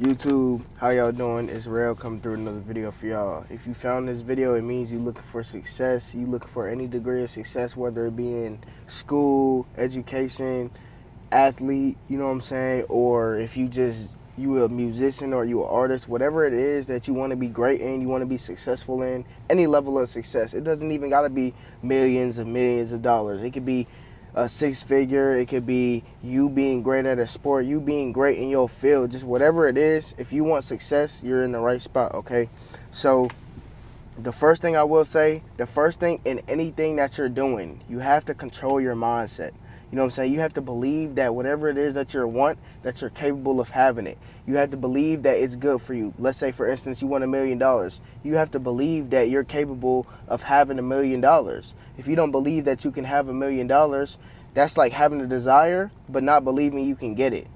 YouTube, how y'all doing? It's Rail coming through another video for y'all. If you found this video, it means you looking for success. You looking for any degree of success, whether it be in school, education, athlete, you know what I'm saying? Or if you a musician or you an artist, whatever it is that you want to be great in, you want to be successful in, any level of success. It doesn't even got to be millions of dollars. It could be a six figure, it could be you being great at a sport, you being great in your field, just whatever it is. If you want success, you're in the right spot, okay? So the first thing I will say, the first thing in anything that you're doing, you have to control your mindset. You know what I'm saying? You have to believe that whatever it is that you want, that you're capable of having it. You have to believe that it's good for you. Let's say, for instance, you want $1 million. You have to believe that you're capable of having $1 million. If you don't believe that you can have $1 million, that's like having a desire, but not believing you can get it.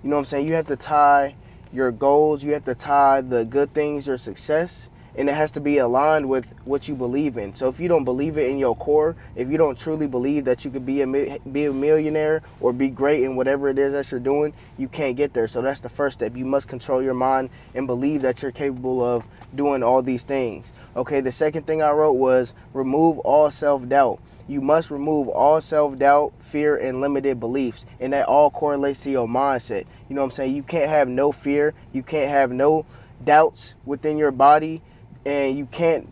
You know what I'm saying? You have to tie your goals, you have to tie the good things, your success, and it has to be aligned with what you believe in. So if you don't believe it in your core, if you don't truly believe that you could be a millionaire or be great in whatever it is that you're doing, you can't get there. So that's the first step. You must control your mind and believe that you're capable of doing all these things. Okay, the second thing I wrote was remove all self-doubt. You must remove all self-doubt, fear, and limited beliefs, and that all correlates to your mindset. You know what I'm saying? You can't have no fear, you can't have no doubts within your body, and you can't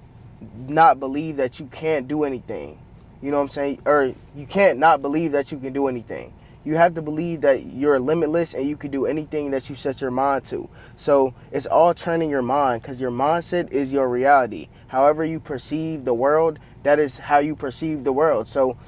not believe that you can't do anything. You know what I'm saying? Or you can't not believe that you can do anything. You have to believe that you're limitless and you can do anything that you set your mind to. So it's all training your mind, because your mindset is your reality. However you perceive the world, that is how you perceive the world. So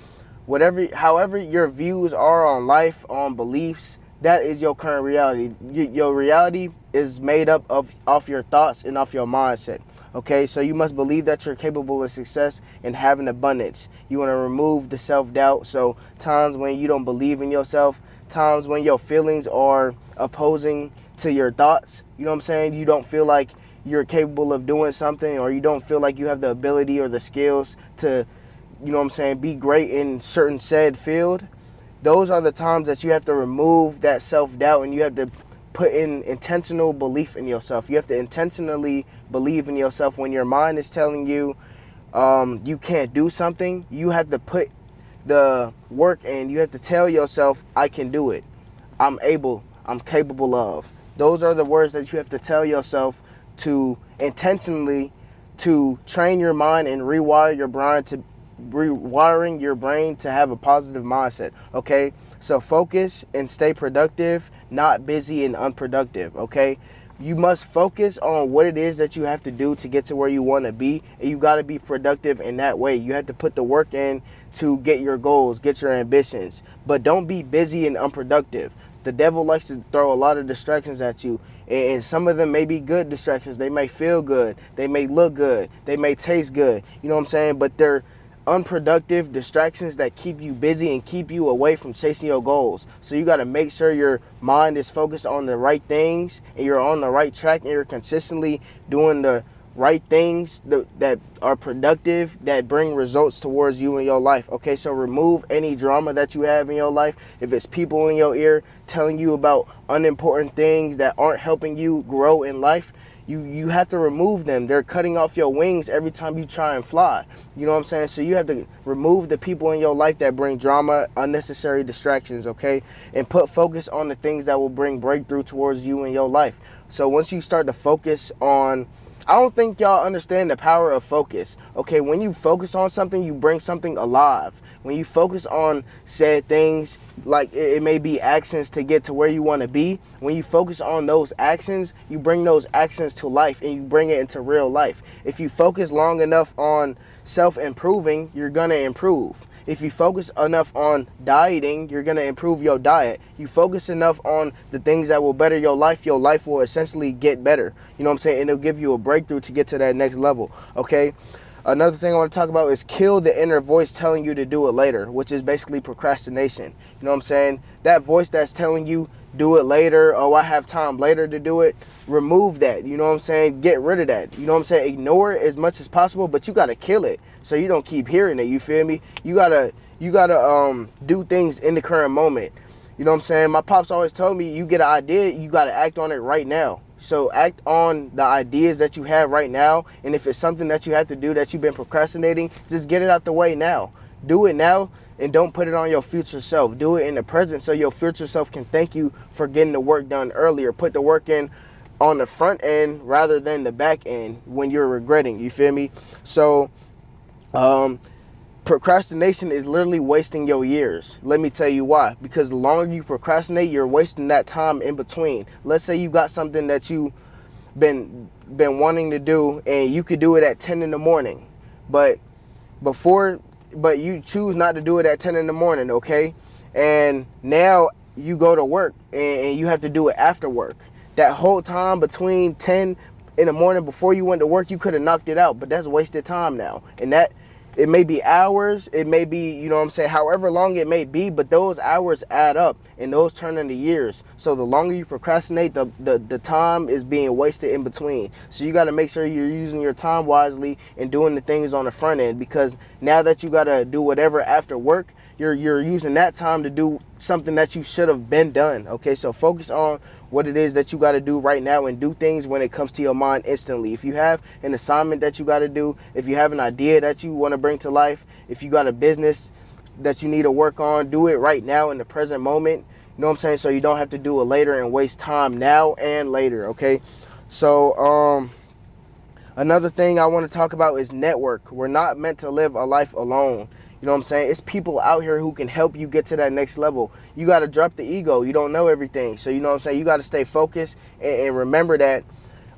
however your views are on life, on beliefs, that is your current reality. Your reality is made up off your thoughts and off your mindset. Okay, so you must believe that you're capable of success and having abundance. You want to remove the self-doubt. So times when you don't believe in yourself, times when your feelings are opposing to your thoughts, you know what I'm saying? You don't feel like you're capable of doing something, or you don't feel like you have the ability or the skills to, you know what I'm saying, be great in certain said field. Those are the times that you have to remove that self-doubt, and you have to put in intentional belief in yourself. You have to intentionally believe in yourself. When your mind is telling you you can't do something, you have to put the work in. You have to tell yourself, I can do it. I'm able. I'm capable of. Those are the words that you have to tell yourself to intentionally to train your mind and rewiring your brain to have a positive mindset. Okay, so focus and stay productive, not busy and unproductive. Okay, you must focus on what it is that you have to do to get to where you want to be, and you got to be productive in that way. You have to put the work in to get your goals, get your ambitions, but don't be busy and unproductive. The devil likes to throw a lot of distractions at you, and some of them may be good distractions. They may feel good, they may look good, they may taste good, you know what I'm saying, but they're unproductive distractions that keep you busy and keep you away from chasing your goals. So you got to make sure your mind is focused on the right things, and you're on the right track, and you're consistently doing the right things that are productive, that bring results towards you in your life. Okay, so remove any drama that you have in your life. If it's people in your ear telling you about unimportant things that aren't helping you grow in life, you have to remove them. They're cutting off your wings every time you try and fly. You know what I'm saying? So you have to remove the people in your life that bring drama, unnecessary distractions, okay? And put focus on the things that will bring breakthrough towards you in your life. So once you start to focus on, I don't think y'all understand the power of focus. Okay, when you focus on something, you bring something alive. When you focus on said things, like it may be actions to get to where you want to be, when you focus on those actions, you bring those actions to life, and you bring it into real life. If you focus long enough on self-improving, you're going to improve. If you focus enough on dieting, you're going to improve your diet. You focus enough on the things that will better your life will essentially get better. You know what I'm saying? And it'll give you a breakthrough to get to that next level. Okay? Another thing I want to talk about is kill the inner voice telling you to do it later, which is basically procrastination. You know what I'm saying? That voice that's telling you do it later, oh, I have time later to do it. Remove that. You know what I'm saying? Get rid of that. You know what I'm saying? Ignore it as much as possible, but you got to kill it so you don't keep hearing it. You feel me? You gotta do things in the current moment. You know what I'm saying? My pops always told me, you get an idea, you got to act on it right now. So act on the ideas that you have right now. And if it's something that you have to do that you've been procrastinating, just get it out the way now. Do it now, and don't put it on your future self. Do it in the present so your future self can thank you for getting the work done earlier. Put the work in on the front end rather than the back end when you're regretting. You feel me? So procrastination is literally wasting your years. Let me tell you why. Because the longer you procrastinate, you're wasting that time in between. Let's say you got something that you been wanting to do, and you could do it at 10 in the morning, but you choose not to do it at 10 in the morning, okay? And now you go to work and you have to do it after work. That whole time between 10 in the morning before you went to work, you could have knocked it out, but that's wasted time now. And that, it may be hours, it may be, you know what I'm saying, however long it may be, but those hours add up and those turn into years. So the longer you procrastinate, the time is being wasted in between. So you got to make sure you're using your time wisely and doing the things on the front end, because now that you got to do whatever after work, you're using that time to do something that you should have been done. Okay, so focus on what it is that you got to do right now and do things when it comes to your mind instantly. If you have an assignment that you got to do, if you have an idea that you want to bring to life, if you got a business that you need to work on, do it right now in the present moment. You know what I'm saying? So you don't have to do it later and waste time now and later. Okay, so another thing I want to talk about is network. We're not meant to live a life alone. You know what I'm saying? It's people out here who can help you get to that next level. You got to drop the ego. You don't know everything. So you know what I'm saying? You got to stay focused and remember that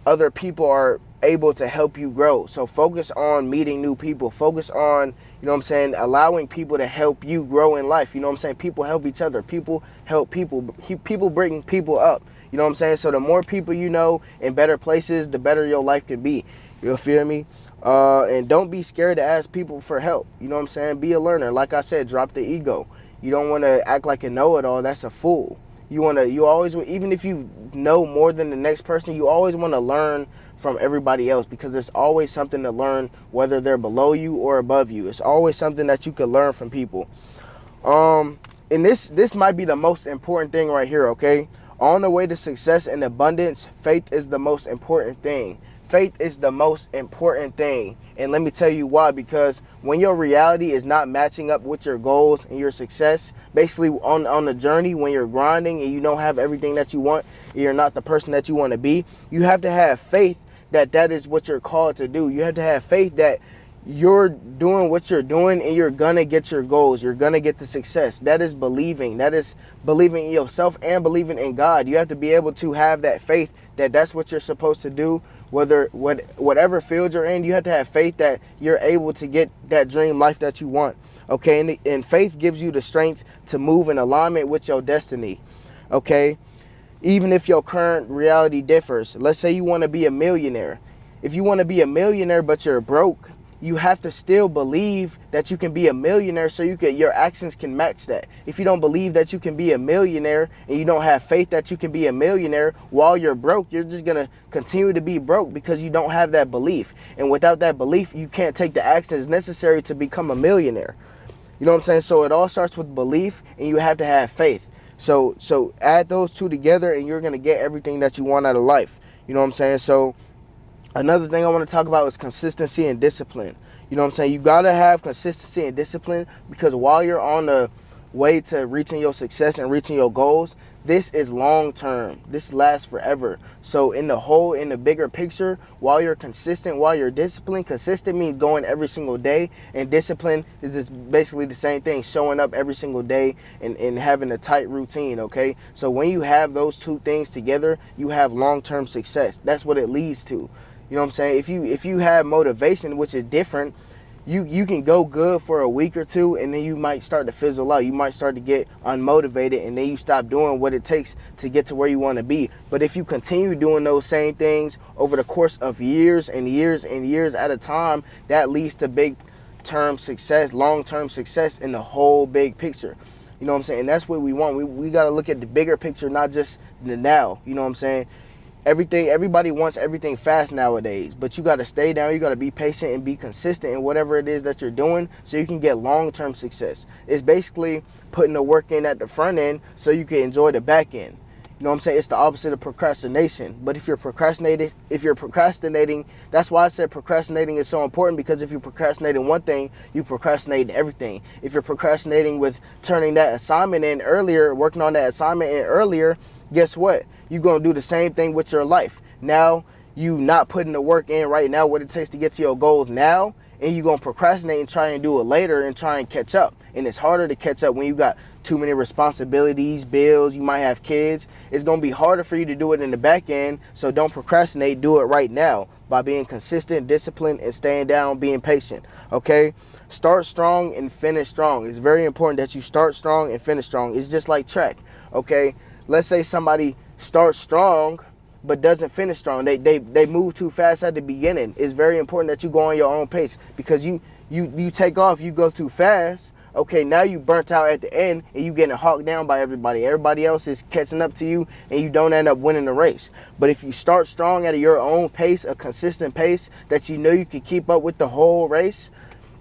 other people are able to help you grow. So focus on meeting new people. Focus on, you know what I'm saying, allowing people to help you grow in life. You know what I'm saying? People help each other. People help people. People bring people up. You know what I'm saying? So the more people you know in better places, the better your life can be. You feel me? And don't be scared to ask people for help. You know what I'm saying? Be a learner. Like I said, drop the ego. You don't want to act like a know-it-all. That's a fool. You always, even if you know more than the next person, you always want to learn from everybody else, because there's always something to learn, whether they're below you or above you. It's always something that you can learn from people. And this might be the most important thing right here, okay? On the way to success and abundance, faith is the most important thing. Faith is the most important thing. And let me tell you why. Because when your reality is not matching up with your goals and your success, basically on the journey, when you're grinding and you don't have everything that you want, you're not the person that you want to be, you have to have faith that that is what you're called to do. You have to have faith that you're doing what you're doing and you're gonna get your goals. You're gonna get the success. That is believing. That is believing in yourself and believing in God. You have to be able to have that faith that that's what you're supposed to do. Whatever field you're in, you have to have faith that you're able to get that dream life that you want. Okay, and faith gives you the strength to move in alignment with your destiny. Okay, even if your current reality differs. Let's say you want to be a millionaire. If you want to be a millionaire but you're broke, you have to still believe that you can be a millionaire so your actions can match that. If you don't believe that you can be a millionaire and you don't have faith that you can be a millionaire while you're broke, you're just going to continue to be broke because you don't have that belief. And without that belief, you can't take the actions necessary to become a millionaire. You know what I'm saying? So it all starts with belief, and you have to have faith. So add those two together and you're going to get everything that you want out of life. You know what I'm saying? So another thing I want to talk about is consistency and discipline. You know what I'm saying? You got to have consistency and discipline, because while you're on the way to reaching your success and reaching your goals, this is long term. This lasts forever. So in the bigger picture, while you're consistent, while you're disciplined, consistent means going every single day, and discipline is just basically the same thing, showing up every single day and having a tight routine, okay? So when you have those two things together, you have long-term success. That's what it leads to. You know what I'm saying? If you have motivation, which is different, you can go good for a week or two, and then you might start to fizzle out. You might start to get unmotivated, and then you stop doing what it takes to get to where you want to be. But if you continue doing those same things over the course of years and years and years at a time, that leads to big-term success, long-term success in the whole big picture. You know what I'm saying? And that's what we want. We got to look at the bigger picture, not just the now. You know what I'm saying? Everybody wants everything fast nowadays, but you got to stay down. You got to be patient and be consistent in whatever it is that you're doing so you can get long-term success. It's basically putting the work in at the front end so you can enjoy the back end. You know what I'm saying? It's the opposite of procrastination. But if you're procrastinating, that's why I said procrastinating is so important, because if you're procrastinating one thing, you procrastinate everything. If you're procrastinating with turning that assignment in earlier, working on that assignment in earlier, guess what? You're going to do the same thing with your life. Now, you not putting the work in right now, what it takes to get to your goals now, and you're going to procrastinate and try and do it later and try and catch up. And it's harder to catch up when you got too many responsibilities, bills, you might have kids. It's going to be harder for you to do it in the back end. So don't procrastinate, do it right now by being consistent, disciplined, and staying down, being patient. Okay? Start strong and finish strong. It's very important that you start strong and finish strong. It's just like track. Okay? Let's say somebody starts strong but doesn't finish strong. They move too fast at the beginning. It's very important that you go on your own pace, because you take off, you go too fast. Okay, now you burnt out at the end and you getting hawked down by everybody. Everybody else is catching up to you and you don't end up winning the race. But if you start strong at your own pace, a consistent pace that you know you can keep up with the whole race,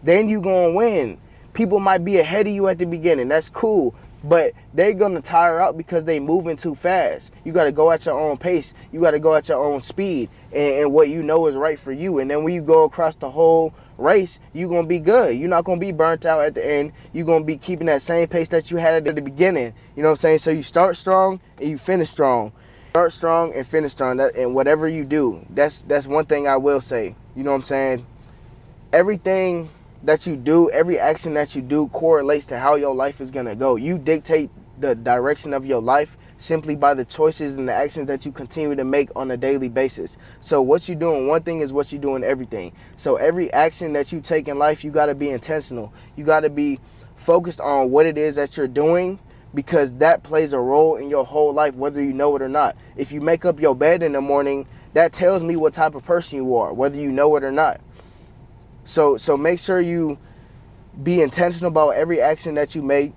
then you gonna win. People might be ahead of you at the beginning. That's cool. But they're going to tire out because they moving too fast. You got to go at your own pace. You got to go at your own speed and what you know is right for you. And then when you go across the whole race, you're going to be good. You're not going to be burnt out at the end. You're going to be keeping that same pace that you had at the beginning. You know what I'm saying? So you start strong and you finish strong. Start strong and finish strong. And whatever you do, that's one thing I will say. You know what I'm saying? Everything that you do, every action that you do correlates to how your life is going to go. You dictate the direction of your life simply by the choices and the actions that you continue to make on a daily basis. So what you do in one thing is what you do in everything. So every action that you take in life, you got to be intentional. You got to be focused on what it is that you're doing, because that plays a role in your whole life, whether you know it or not. If you make up your bed in the morning, that tells me what type of person you are, whether you know it or not. So make sure you be intentional about every action that you make.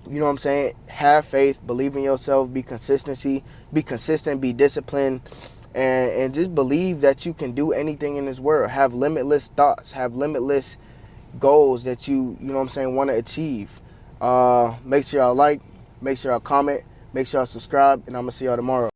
You know what I'm saying? Have faith, believe in yourself, be consistent, be disciplined, and just believe that you can do anything in this world. Have limitless thoughts, have limitless goals that you know what I'm saying, want to achieve. Make sure y'all like, make sure y'all comment, make sure y'all subscribe, and I'm going to see y'all tomorrow.